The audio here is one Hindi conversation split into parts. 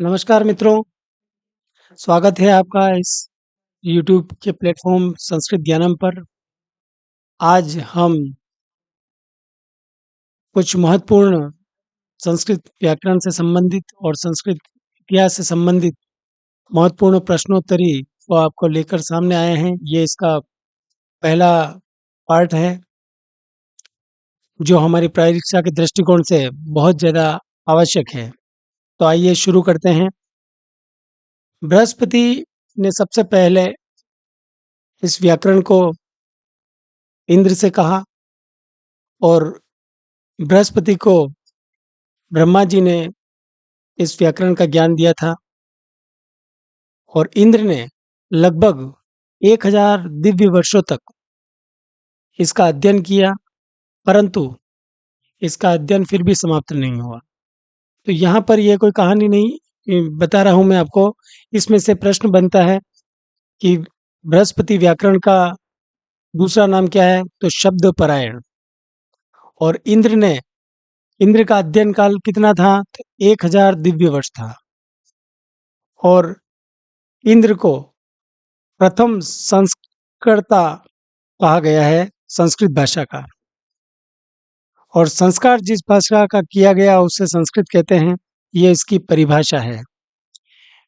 नमस्कार मित्रों, स्वागत है आपका इस यूट्यूब के प्लेटफ़ॉर्म संस्कृत ज्ञानम पर। आज हम कुछ महत्वपूर्ण संस्कृत व्याकरण से संबंधित और संस्कृत इतिहास से संबंधित महत्वपूर्ण प्रश्नोत्तरी को आपको लेकर सामने आए हैं। ये इसका पहला पार्ट है, जो हमारी परीक्षा के दृष्टिकोण से बहुत ज़्यादा आवश्यक है। तो आइए शुरू करते हैं। बृहस्पति ने सबसे पहले इस व्याकरण को इंद्र से कहा और बृहस्पति को ब्रह्मा जी ने इस व्याकरण का ज्ञान दिया था और इंद्र ने लगभग 1000 दिव्य वर्षों तक इसका अध्ययन किया, परंतु इसका अध्ययन फिर भी समाप्त नहीं हुआ। तो यहाँ पर ये कोई कहानी नहीं बता रहा हूँ मैं आपको। इसमें से प्रश्न बनता है कि बृहस्पति व्याकरण का दूसरा नाम क्या है? तो शब्द परायण। और इंद्र का अध्ययन काल कितना था? तो 1000 दिव्य वर्ष था। और इंद्र को प्रथम संस्कर्ता कहा गया है संस्कृत भाषा का। और संस्कार जिस भाषा का किया गया उसे संस्कृत कहते हैं, ये इसकी परिभाषा है।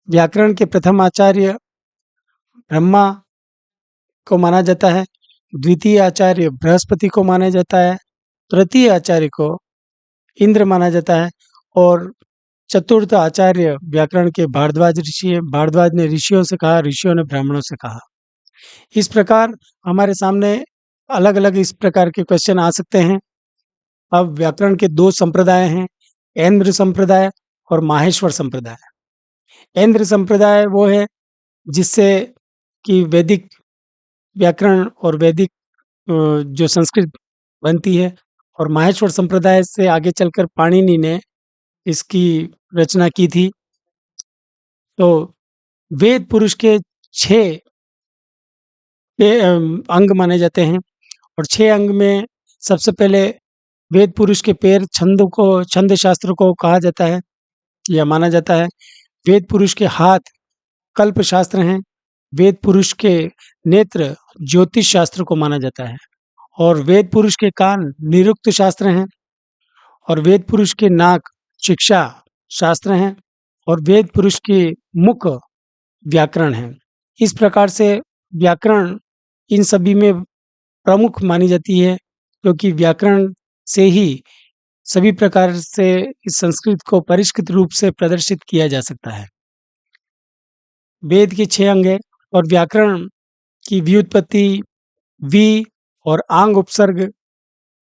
व्याकरण के प्रथम आचार्य ब्रह्मा को माना जाता है, द्वितीय आचार्य बृहस्पति को माना जाता है, तृतीय आचार्य को इंद्र माना जाता है और चतुर्थ आचार्य व्याकरण के भारद्वाज ऋषि है। भारद्वाज ने ऋषियों से कहा, ऋषियों ने ब्राह्मणों से कहा। इस प्रकार हमारे सामने अलग अलग इस प्रकार के क्वेश्चन आ सकते हैं। अब व्याकरण के दो संप्रदाय हैं, ऐन्द्र संप्रदाय और माहेश्वर संप्रदाय। ऐन्द्र संप्रदाय वो है जिससे कि वैदिक व्याकरण और वैदिक जो संस्कृत बनती है, और माहेश्वर संप्रदाय से आगे चलकर पाणिनि ने इसकी रचना की थी। तो वेद पुरुष के 6 अंग माने जाते हैं और 6 अंग में सबसे पहले वेद पुरुष के पैर छंद शास्त्र को कहा जाता है या माना जाता है। वेद पुरुष के हाथ कल्प शास्त्र हैं। वेद पुरुष के नेत्र ज्योतिष शास्त्र को माना जाता है और वेद पुरुष के कान निरुक्त शास्त्र हैं और वेद पुरुष के नाक शिक्षा शास्त्र हैं और वेद पुरुष के मुख व्याकरण है। इस प्रकार से व्याकरण इन सभी में प्रमुख मानी जाती है, क्योंकि व्याकरण से ही सभी प्रकार से इस संस्कृत को परिष्कृत रूप से प्रदर्शित किया जा सकता है। वेद के 6 अंग है और व्याकरण की व्युत्पत्ति वि और आंग उपसर्ग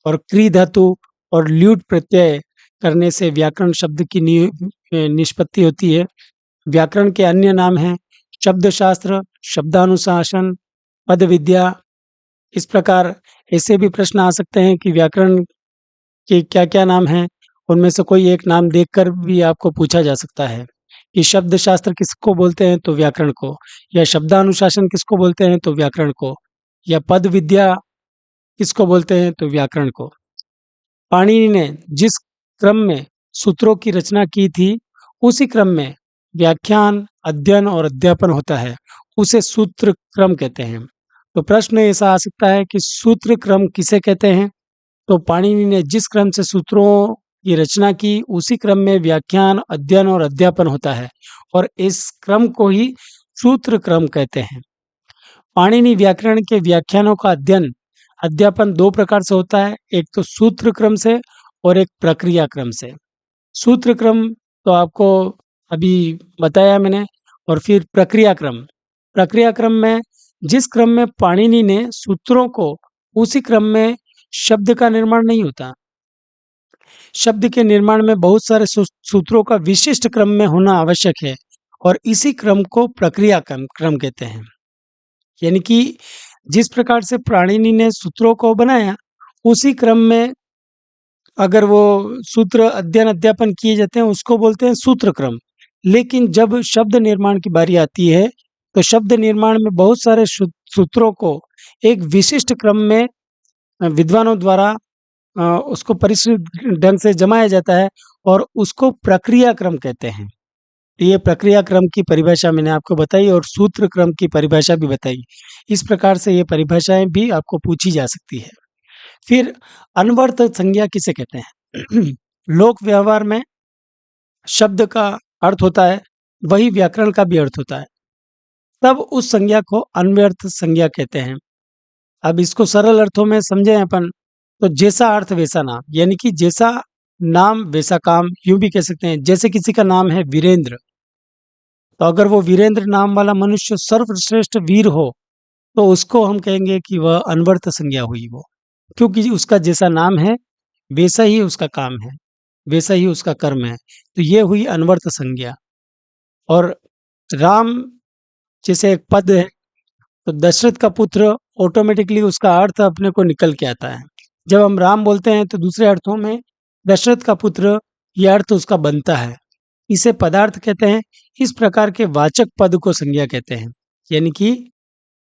और क्री धातु और ल्यूट प्रत्यय करने से व्याकरण शब्द की निष्पत्ति होती है। व्याकरण के अन्य नाम हैं शब्दशास्त्र, शब्दानुशासन, पद विद्या। इस प्रकार ऐसे भी प्रश्न आ सकते हैं कि व्याकरण के क्या-क्या नाम हैं, उनमें से कोई एक नाम देखकर भी आपको पूछा जा सकता है कि शब्दशास्त्र किसको बोलते हैं? तो व्याकरण को। या शब्दानुशासन किसको बोलते हैं? तो व्याकरण को। या पद विद्या किसको बोलते हैं? तो व्याकरण को। पाणिनि ने जिस क्रम में सूत्रों की रचना की थी, उसी क्रम में व्याख्यान, अध्ययन और अध्यापन होता है, उसे सूत्र क्रम कहते हैं। तो प्रश्न ऐसा आ सकता है कि सूत्र क्रम किसे कहते हैं? तो पाणिनि ने जिस क्रम से सूत्रों की रचना की, उसी क्रम में व्याख्यान, अध्ययन और अध्यापन होता है और इस क्रम को ही सूत्र क्रम कहते हैं। पाणिनि व्याकरण के व्याख्यानों का अध्यापन 2 प्रकार से होता है, एक तो सूत्र क्रम से और एक प्रक्रिया क्रम से। सूत्र क्रम तो आपको अभी बताया मैंने, और फिर प्रक्रिया क्रम। प्रक्रिया क्रम में जिस क्रम में पाणिनि ने सूत्रों को, उसी क्रम में शब्द का निर्माण नहीं होता। शब्द के निर्माण में बहुत सारे सूत्रों का विशिष्ट क्रम में होना आवश्यक है और इसी क्रम को प्रक्रिया क्रम कहते हैं। यानी कि जिस प्रकार से पाणिनि ने सूत्रों को बनाया, उसी क्रम में अगर वो सूत्र अध्ययन अध्यापन किए जाते हैं, उसको बोलते हैं सूत्र क्रम। लेकिन जब शब्द निर्माण की बारी आती है, तो शब्द निर्माण में बहुत सारे सूत्रों को एक विशिष्ट क्रम में विद्वानों द्वारा उसको परिष्कृत ढंग से जमाया जाता है और उसको प्रक्रिया क्रम कहते हैं। तो ये प्रक्रिया क्रम की परिभाषा मैंने आपको बताई और सूत्र क्रम की परिभाषा भी बताई। इस प्रकार से ये परिभाषाएँ भी आपको पूछी जा सकती है। फिर अनवर्त संज्ञा किसे कहते हैं? लोक व्यवहार में शब्द का अर्थ होता है, वही व्याकरण का भी अर्थ होता है। तब उस संज्ञा को अन्व्यर्थ संज्ञा कहते हैं। अब इसको सरल अर्थों में समझें अपन, तो जैसा अर्थ वैसा नाम, यानी कि जैसा नाम वैसा काम, यूँ भी कह सकते हैं। जैसे किसी का नाम है वीरेंद्र, तो अगर वो वीरेंद्र नाम वाला मनुष्य सर्वश्रेष्ठ वीर हो, तो उसको हम कहेंगे कि वह अनवर्थ संज्ञा हुई वो। क्योंकि उसका जैसा नाम है, वैसा ही उसका काम है, वैसा ही उसका कर्म है। तो ये हुई अनवर्थ संज्ञा। और राम जैसे एक पद है, तो दशरथ का पुत्र ऑटोमेटिकली उसका अर्थ अपने को निकल के आता है। जब हम राम बोलते हैं तो दूसरे अर्थों में दशरथ का पुत्र ये अर्थ उसका बनता है। इसे पदार्थ कहते हैं। इस प्रकार के वाचक पद को संज्ञा कहते हैं। यानी कि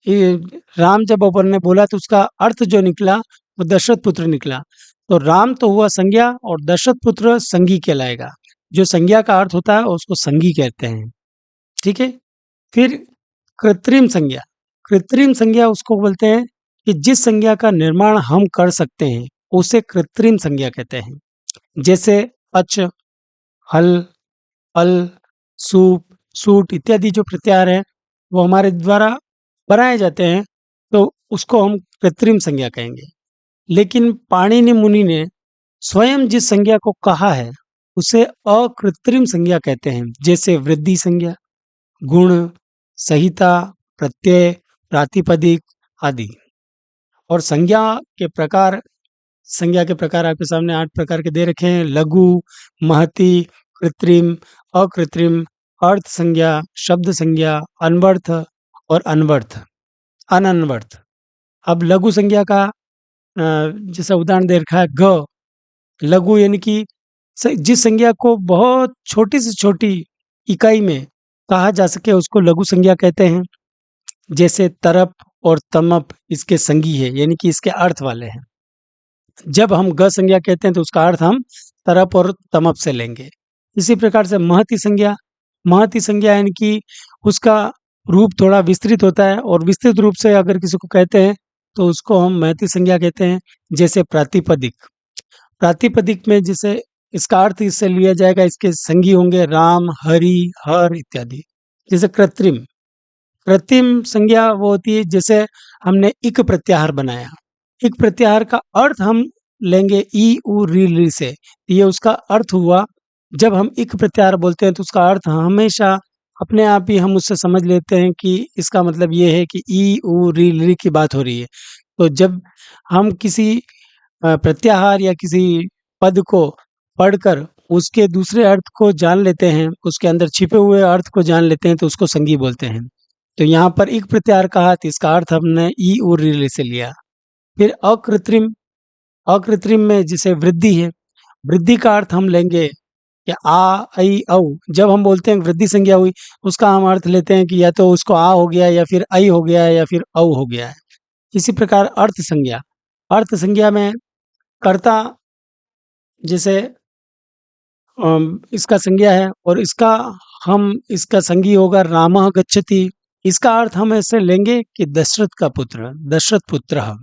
ये राम जब अपन ने बोला तो उसका अर्थ जो निकला वो दशरथ पुत्र निकला। तो राम तो हुआ संज्ञा और दशरथ पुत्र संज्ञी कहलाएगा। जो संज्ञा का अर्थ होता है उसको संज्ञी कहते हैं। ठीक है। फिर कृत्रिम संज्ञा। कृत्रिम संज्ञा उसको बोलते हैं कि जिस संज्ञा का निर्माण हम कर सकते हैं उसे कृत्रिम संज्ञा कहते हैं। जैसे अच, हल, अल, सूप, सूट इत्यादि जो प्रत्याहार हैं वो हमारे द्वारा बनाए जाते हैं, तो उसको हम कृत्रिम संज्ञा कहेंगे। लेकिन पाणिनि मुनि ने स्वयं जिस संज्ञा को कहा है उसे अकृत्रिम संज्ञा कहते हैं। जैसे वृद्धि संज्ञा, गुण, संहिता, प्रत्यय, प्रातिपदिक आदि। और संज्ञा के प्रकार आपके सामने 8 प्रकार के दे रखे हैं। लघु, महती, कृत्रिम, अकृत्रिम, अर्थ संज्ञा, शब्द संज्ञा, अन्वर्थ और अनवर्थ, अनन्वर्थ। अब लघु संज्ञा का जैसा उदाहरण दे रखा है ग। लघु यानी कि जिस संज्ञा को बहुत छोटी से छोटी इकाई में कहा जा सके उसको लघु संज्ञा कहते हैं। जैसे तरप और तमप इसके संगी है, यानी कि इसके अर्थ वाले हैं। जब हम ग संज्ञा कहते हैं तो उसका अर्थ हम तरप और तमप से लेंगे। इसी प्रकार से महती संज्ञा यानी कि उसका रूप थोड़ा विस्तृत होता है और विस्तृत रूप से अगर किसी को कहते हैं तो उसको हम महती संज्ञा कहते हैं। जैसे प्रातिपदिक। प्रातिपदिक में जिसे इसका अर्थ इससे लिया जाएगा, इसके संगी होंगे राम, हरि, हर इत्यादि। जैसे कृत्रिम। कृत्रिम संज्ञा वो होती है जैसे हमने इक प्रत्याहार बनाया। इक प्रत्याहार का अर्थ हम लेंगे ई, उ, री, ली से। ये उसका अर्थ हुआ। जब हम इक प्रत्याहार बोलते हैं तो उसका अर्थ हमेशा अपने आप ही हम उससे समझ लेते हैं कि इसका मतलब ये है कि ई, उ, री, ली की बात हो रही है। तो जब हम किसी प्रत्याहार या किसी पद को पढ़कर उसके दूसरे अर्थ को जान लेते हैं, उसके अंदर छिपे हुए अर्थ को जान लेते हैं, तो उसको संगी बोलते हैं। तो यहाँ पर इक प्रत्याहार कहा तो इसका अर्थ हमने ई, उ, री, ली से लिया। फिर अकृत्रिम। अकृत्रिम में जैसे वृद्धि है, वृद्धि का अर्थ हम लेंगे कि आ, ऐ, औ। जब हम बोलते हैं वृद्धि संज्ञा हुई, उसका हम अर्थ लेते हैं कि या तो उसको आ हो गया या फिर ऐ हो गया या फिर औ हो गया है। इसी प्रकार अर्थ संज्ञा। अर्थ संज्ञा में कर्ता जैसे इसका संज्ञा है और इसका संगी होगा रामः गच्छति। इसका अर्थ हम ऐसे लेंगे कि दशरथ का पुत्र, दशरथ पुत्रः।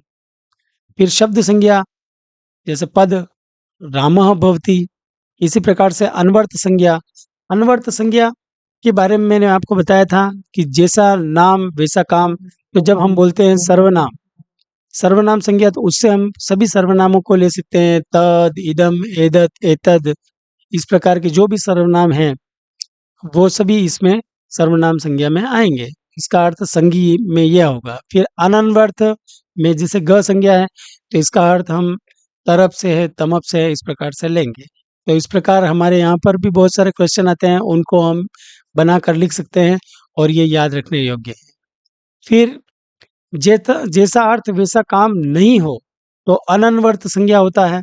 फिर शब्द संज्ञा जैसे पद रामः भवति। इसी प्रकार से अनवर्त संज्ञा। अनवर्त संज्ञा के बारे में मैंने आपको बताया था कि जैसा नाम वैसा काम। तो जब हम बोलते हैं सर्वनाम, सर्वनाम संज्ञा, तो उससे हम सभी सर्वनामों को ले सकते हैं। तद, इदम, एदत, एतद, इस प्रकार के जो भी सर्वनाम हैं वो सभी इसमें सर्वनाम संज्ञा में आएंगे। इसका अर्थ संगी में यह होगा। फिर अनन्वर्थ में जैसे ग संज्ञा है तो इसका अर्थ हम तरफ से है, तमप से है, इस प्रकार से लेंगे। तो इस प्रकार हमारे यहाँ पर भी बहुत सारे क्वेश्चन आते हैं, उनको हम बना कर लिख सकते हैं और ये याद रखने योग्य है। फिर जैसा अर्थ वैसा काम नहीं हो तो अनन्वर्त संज्ञा होता है।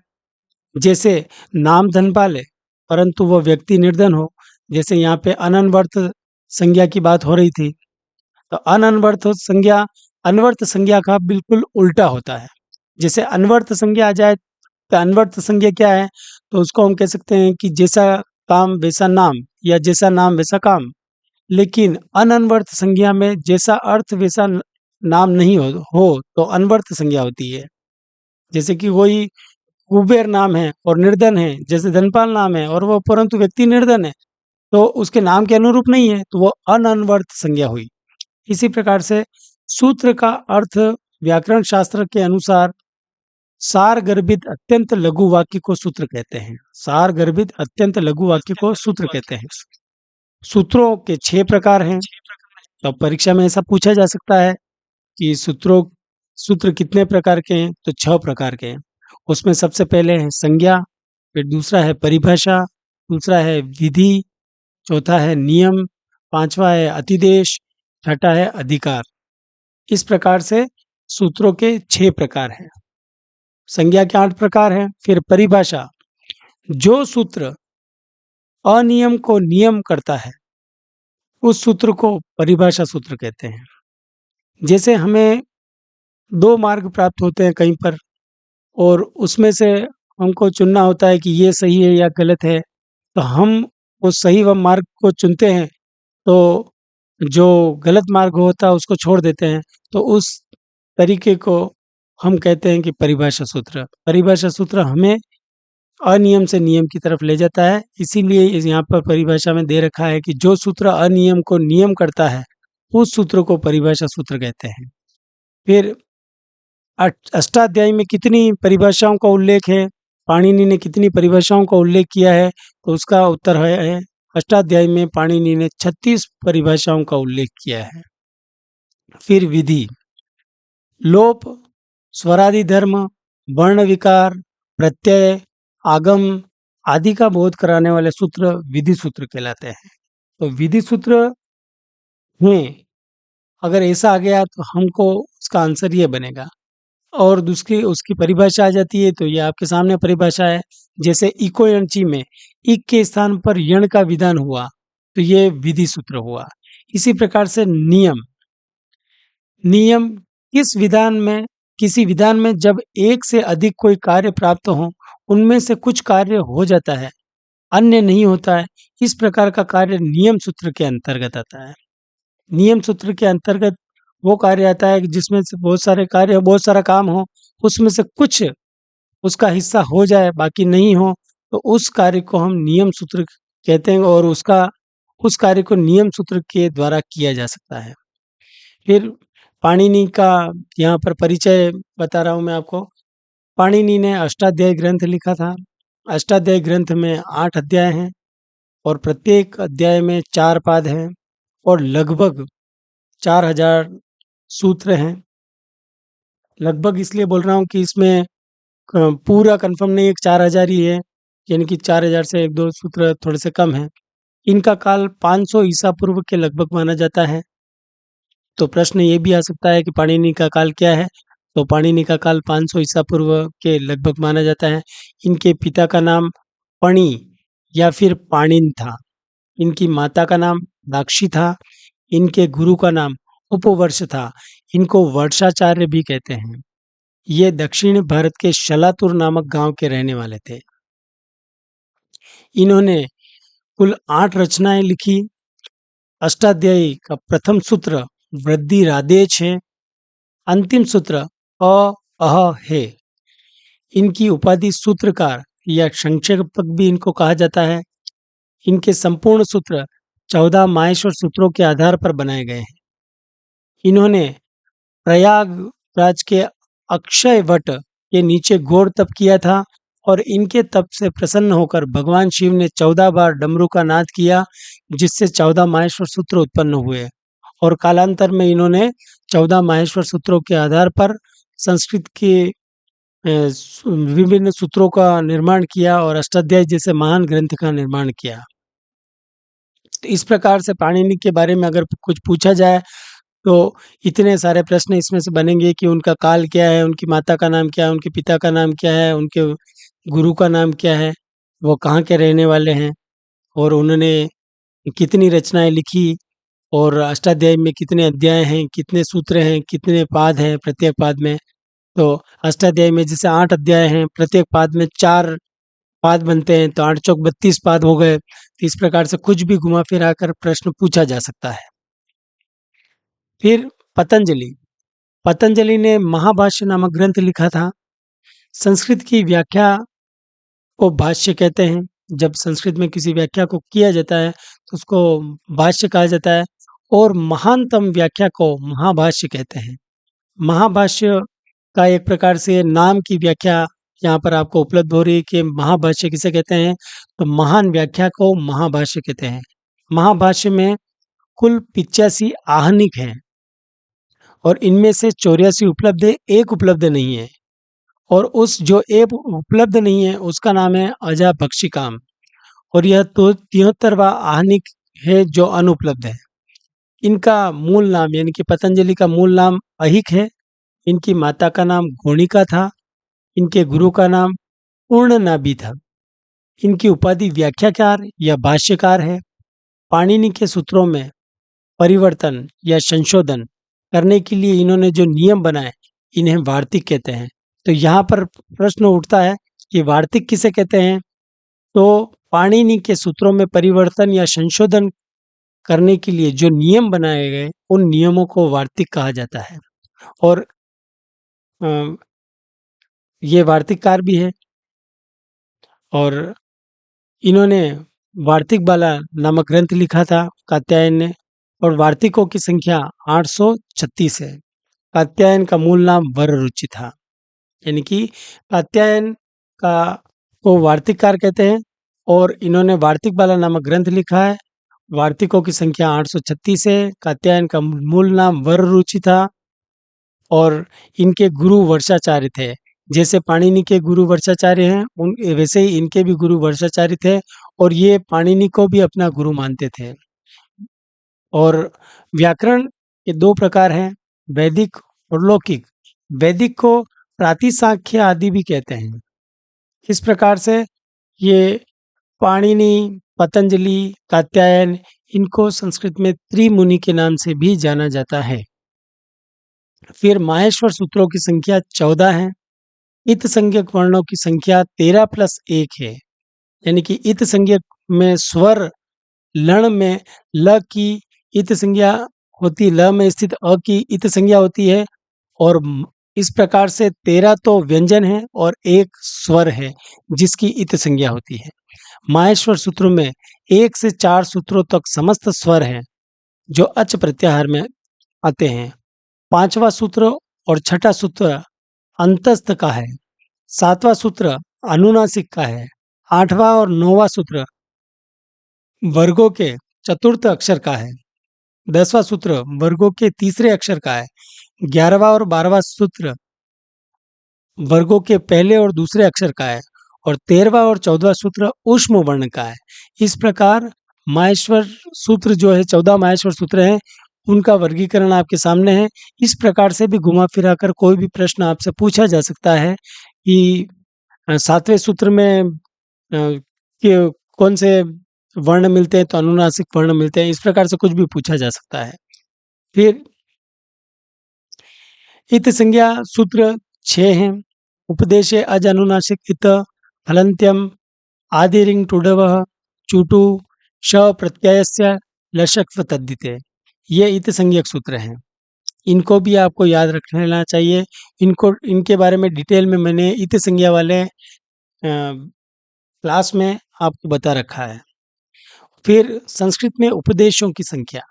जैसे नाम धनपाल है परंतु वह व्यक्ति निर्धन हो। जैसे यहाँ पे अनन्वर्त संज्ञा की बात हो रही थी, तो अनवर्त संज्ञा का बिल्कुल उल्टा होता है। जैसे अनवर्त संज्ञा आ जाए तो अनवर्त संज्ञा क्या है, तो उसको हम कह सकते हैं कि जैसा काम वैसा नाम या जैसा नाम वैसा काम। लेकिन अनन्वर्त संज्ञा में जैसा अर्थ वैसा नाम नहीं हो तो अनवर्त संज्ञा होती है। जैसे कि कोई कुबेर नाम है और निर्धन है, जैसे धनपाल नाम है और वो परंतु व्यक्ति निर्धन है, तो उसके नाम के अनुरूप नहीं है, तो वो अनन्वर्त संज्ञा हुई। इसी प्रकार से सूत्र का अर्थ व्याकरण शास्त्र के अनुसार सार गर्भित अत्यंत लघु वाक्य को सूत्र कहते हैं। सार गर्भित अत्यंत लघु वाक्य को सूत्र कहते हैं। सूत्रों के 6 प्रकार हैं। तो परीक्षा में ऐसा पूछा जा सकता है कि सूत्र कितने प्रकार के हैं? तो 6 प्रकार के हैं। उसमें सबसे पहले है संज्ञा, फिर दूसरा है परिभाषा, दूसरा है विधि, चौथा है नियम, पांचवा है अतिदेश, छठा है अधिकार। इस प्रकार से सूत्रों के 6 प्रकार हैं। संज्ञा के 8 प्रकार हैं। फिर परिभाषा, जो सूत्र अनियम को नियम करता है उस सूत्र को परिभाषा सूत्र कहते हैं। जैसे हमें 2 मार्ग प्राप्त होते हैं कहीं पर और उसमें से हमको चुनना होता है कि ये सही है या गलत है, तो हम उस सही व मार्ग को चुनते हैं, तो जो गलत मार्ग होता है उसको छोड़ देते हैं। तो उस तरीके को हम कहते हैं कि परिभाषा सूत्र। परिभाषा सूत्र हमें अनियम से नियम की तरफ ले जाता है। इसीलिए यहाँ पर परिभाषा में दे रखा है कि जो सूत्र अनियम को नियम करता है उस सूत्र को परिभाषा सूत्र कहते हैं। फिर अष्टाध्यायी में कितनी परिभाषाओं का उल्लेख है? पाणिनि ने कितनी परिभाषाओं का उल्लेख किया है? तो उसका उत्तर है अष्टाध्यायी में पाणिनि ने 36 परिभाषाओं का उल्लेख किया है। फिर विधि, लोप, स्वरादि धर्म, वर्ण विकार, प्रत्यय, आगम आदि का बोध कराने वाले सूत्र विधि सूत्र कहलाते हैं। तो विधि सूत्र में अगर ऐसा आ गया तो हमको उसका आंसर ये बनेगा। और दूसरी उसकी परिभाषा आ जाती है, तो ये आपके सामने परिभाषा है। जैसे इको यणची में इक के स्थान पर यण का विधान हुआ, तो ये विधि सूत्र हुआ। इसी प्रकार से नियम, नियम किसी विधान में जब एक से अधिक कोई कार्य प्राप्त हो, उनमें से कुछ कार्य हो जाता है, अन्य नहीं होता है, इस प्रकार का कार्य नियम सूत्र के अंतर्गत आता है। नियम सूत्र के अंतर्गत वो कार्य आता है कि जिसमें से बहुत सारे कार्य, बहुत सारा काम हो, उसमें से कुछ उसका हिस्सा हो जाए, बाकी नहीं हो, तो उस कार्य को हम नियम सूत्र कहते हैं और उस कार्य को नियम सूत्र के द्वारा किया जा सकता है। फिर पाणिनि का यहाँ पर परिचय बता रहा हूँ मैं आपको। पाणिनि ने अष्टाध्यायी ग्रंथ लिखा था। अष्टाध्यायी ग्रंथ में 8 अध्याय हैं और प्रत्येक अध्याय में 4 पाद हैं और लगभग 4000 सूत्र हैं। लगभग इसलिए बोल रहा हूँ कि इसमें पूरा कंफर्म नहीं है, 4000 ही है, यानी कि 4000 से 1-2 सूत्र थोड़े से कम हैं। इनका काल 500 ईसा पूर्व के लगभग माना जाता है। तो प्रश्न ये भी आ सकता है कि पाणिनि का काल क्या है? तो पाणिनि का काल 500 ईसा पूर्व के लगभग माना जाता है। इनके पिता का नाम पणि या फिर पाणिन था। इनकी माता का नाम दाक्षी था। इनके गुरु का नाम उपवर्ष था। इनको वर्षाचार्य भी कहते हैं। ये दक्षिण भारत के शलातुर नामक गांव के रहने वाले थे। इन्होंने कुल 8 रचनाएं लिखी। अष्टाध्यायी का प्रथम सूत्र वृद्धि राधेच है। अंतिम सूत्र अ अह है। इनकी उपाधि सूत्रकार या संक्षेपक भी इनको कहा जाता है। इनके संपूर्ण सूत्र 14 माहेश्वर सूत्रों के आधार पर बनाए गए हैं। इन्होंने प्रयागराज के अक्षय वट के नीचे घोर तप किया था और इनके तप से प्रसन्न होकर भगवान शिव ने 14 बार डमरू का नाद किया, जिससे 14 माहेश्वर सूत्र उत्पन्न हुए। और कालांतर में इन्होंने 14 माहेश्वर सूत्रों के आधार पर संस्कृत के विभिन्न सूत्रों का निर्माण किया और अष्टाध्यायी जैसे महान ग्रंथ का निर्माण किया। तो इस प्रकार से पाणिनि के बारे में अगर कुछ पूछा जाए तो इतने सारे प्रश्न इसमें से बनेंगे कि उनका काल क्या है, उनकी माता का नाम क्या है, उनके पिता का नाम क्या है, उनके गुरु का नाम क्या है, वो कहाँ के रहने वाले हैं और उन्होंने कितनी रचनाएं लिखी और अष्टाध्यायी में कितने अध्याय हैं, कितने सूत्र हैं, कितने पाद हैं प्रत्येक पाद में। तो अष्टाध्यायी में जैसे 8 अध्याय हैं, प्रत्येक पाद में 4 पाद बनते हैं, तो 8 चौक 32 पाद हो गए। तो इस प्रकार से कुछ भी घुमा फिरा कर प्रश्न पूछा जा सकता है। फिर पतंजलि। पतंजलि ने महाभाष्य नामक ग्रंथ लिखा था। संस्कृत की व्याख्या को भाष्य कहते हैं। जब संस्कृत में किसी व्याख्या को किया जाता है तो उसको भाष्य कहा जाता है, और महानतम व्याख्या को महाभाष्य कहते हैं। महाभाष्य का एक प्रकार से नाम की व्याख्या यहाँ पर आपको उपलब्ध हो रही है कि महाभाष्य किसे कहते हैं, तो महान व्याख्या को महाभाष्य कहते हैं। महाभाष्य में कुल 85 आहनिक हैं और इनमें से 84 उपलब्ध है, एक उपलब्ध नहीं है। और उस जो एक उपलब्ध नहीं है उसका नाम है अजाभक्षिकाम, और यह तो 73वां आहनिक है जो अनुपलब्ध है। इनका मूल नाम यानी कि पतंजलि का मूल नाम अहिक है। इनकी माता का नाम गोणिका था। इनके गुरु का नाम पूर्णनाभि था। इनकी उपाधि व्याख्याकार या भाष्यकार है। पाणिनि के सूत्रों में परिवर्तन या संशोधन करने के लिए इन्होंने जो नियम बनाए इन्हें वार्तिक कहते हैं। तो यहाँ पर प्रश्न उठता है कि वार्तिक किसे कहते हैं, तो पाणिनि के सूत्रों में परिवर्तन या संशोधन करने के लिए जो नियम बनाए गए उन नियमों को वार्तिक कहा जाता है। और अ, ये वार्तिककार भी है, और इन्होंने वार्तिक बाला नामक ग्रंथ लिखा था कात्यायन ने, और वार्तिकों की संख्या 836 है। कात्यायन का मूल नाम वररुचि था, यानी कि कात्यायन का को वार्तिककार कहते हैं, और इन्होंने वार्तिक बाला नामक ग्रंथ लिखा है। वार्तिकों की संख्या 836 है। कात्यायन का मूल नाम वररुचि था, और इनके गुरु वर्षाचार्य थे। जैसे पाणिनि के गुरु वर्षाचार्य हैं उन वैसे ही इनके भी गुरु वर्षाचार्य थे, और ये पाणिनि को भी अपना गुरु मानते थे। और व्याकरण के दो प्रकार हैं, वैदिक और लौकिक। वैदिक को प्रातिशाख्य आदि भी कहते हैं। इस प्रकार से ये पाणिनि, पतंजलि, कात्यायन, इनको संस्कृत में त्रिमुनि के नाम से भी जाना जाता है। फिर माहेश्वर सूत्रों की संख्या 14 है। इत संज्ञक वर्णों की संख्या 13 प्लस 1 है। यानी कि इत संज्ञक में स्वर लण में ल की इत संज्ञा होती, ल में स्थित अ की इत संज्ञा होती है, और इस प्रकार से 13 तो व्यंजन है और एक स्वर है जिसकी इत संज्ञा होती है। माहेश्वर सूत्रों में 1 से 4 सूत्रों तक समस्त स्वर हैं जो अच प्रत्याहार में आते हैं। 5वां सूत्र और छठा सूत्र अंतस्थ का है। 7वां सूत्र अनुनासिक का है। 8वां और 9वां सूत्र वर्गों के चतुर्थ अक्षर का है। 10वां सूत्र वर्गों के तीसरे अक्षर का है। 11वां और 12वां सूत्र वर्गों के पहले और दूसरे अक्षर का है, और 13वां और 14वां सूत्र ऊष्म वर्ण का है। इस प्रकार माहेश्वर सूत्र जो है, 14 माहेश्वर सूत्र हैं, उनका वर्गीकरण आपके सामने है। इस प्रकार से भी घुमा फिरा कर कोई भी प्रश्न आपसे पूछा जा सकता है कि 7वें सूत्र में कि कौन से वर्ण मिलते हैं, तो अनुनासिक वर्ण मिलते हैं। इस प्रकार से कुछ भी पूछा जा सकता है। फिर इत संज्ञा सूत्र 6 हैं। उपदेशे अज अनुनासिक इत हलन्त्यम आदि रिंग टुडवः चुटु श प्रत्ययस्य लशक्व तद्धिते। ये इत संज्ञक सूत्र हैं। इनको भी आपको याद रख लेना चाहिए। इनके बारे में डिटेल में मैंने इत संज्ञा वाले क्लास में आपको बता रखा है। फिर संस्कृत में उपदेशों की संख्या।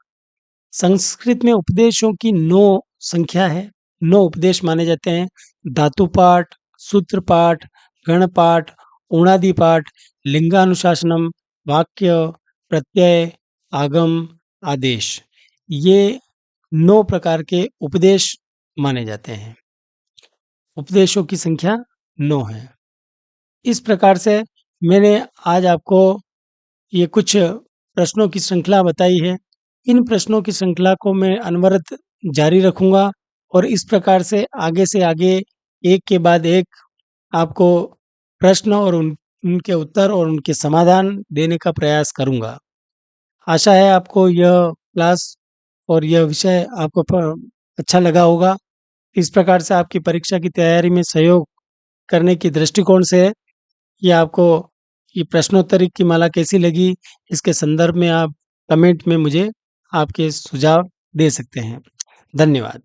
संस्कृत में उपदेशों की 9 संख्या है। 9 उपदेश माने जाते हैं। धातु पाठ, सूत्र पाठ, गण पाठ, उणादि पाठ, लिंगानुशासनम, वाक्य, प्रत्यय, आगम, आदेश। ये 9 प्रकार के उपदेश माने जाते हैं। उपदेशों की संख्या 9 है। इस प्रकार से मैंने आज आपको ये कुछ प्रश्नों की श्रृंखला बताई है। इन प्रश्नों की श्रृंखला को मैं अनवरत जारी रखूँगा, और इस प्रकार से आगे एक के बाद एक आपको प्रश्न और उनके उत्तर और उनके समाधान देने का प्रयास करूँगा। आशा है आपको यह क्लास और यह विषय आपको अच्छा लगा होगा। इस प्रकार से आपकी परीक्षा की तैयारी में सहयोग करने की दृष्टिकोण से ये आपको ये प्रश्नोत्तरी की माला कैसी लगी, इसके संदर्भ में आप कमेंट में मुझे आपके सुझाव दे सकते हैं। धन्यवाद।